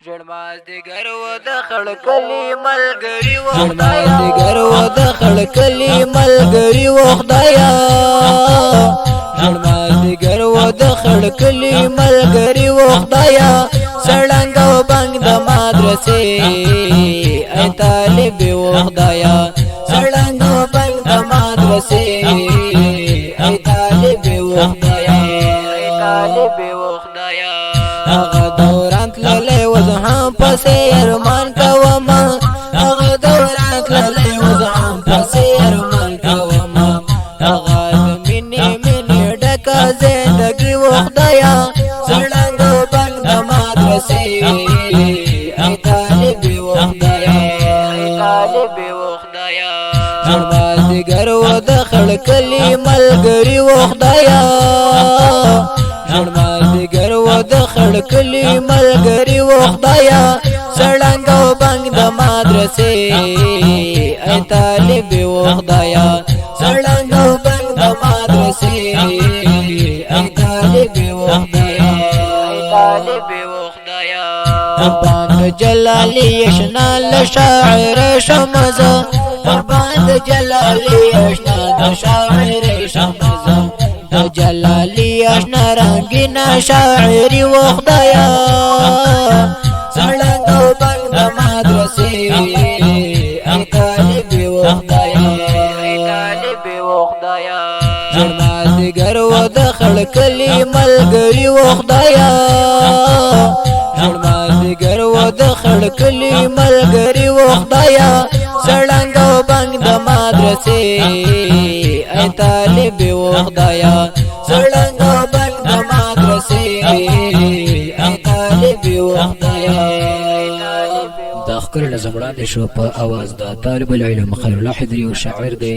ژړمازدیګر و د خړ کلي ملګري و ژړمازدیګر و د خړ کلي ملګري و خدایا ژړمازدیګر و د خړ کلي ملګري و خدایا سړنګ و بنګ د مدرسې ای طالب و خدایا سړنګ و بنګ د مدرسې ای طالب و خدایا ای طالب و خدایا هغه دوران تللی و زه هم پسې ارمان کوم هغه دوران تللی و زه هم پسې ارمان کوم هغه د مینې مینې ډکه زندګي و خدایا سړنګ و بنګ د مدرسې ای طالب و خدایا ای طالب و خدایا ژړمازدیګر و د خړ کلي ملګري و خدایا ژړمازدیګر و د خړ کلي ملګري و خدایا سړنګ و بنګ د مدرسې ای طالب و خدایا سړنګ و بنګ د مدرسې ای طالب و خدایا ای طالب و خدایا باند جلالی اشنا لشاعر شمزه باند جلالی اشنا د شاعر شمزه جلالی اشنا رنگینا شاعری و خدایا سړنګ و بنګ د مدرسې ای طالب و خدایا ای طالب و خدایا ژړمازدیګر و د خړ کلي ملګري و خدایا ژړمازدیګر و د خړ کلي ملګري و خدایا سړنګ و بنګ د مدرسې ای طالب و خدایا سړنګ و بنګ د مدرسې ای طالب و خدایا دا ښکلی نظم وړاندې شو په اواز د طالب العلم خیر الله حیدري او شاعر دی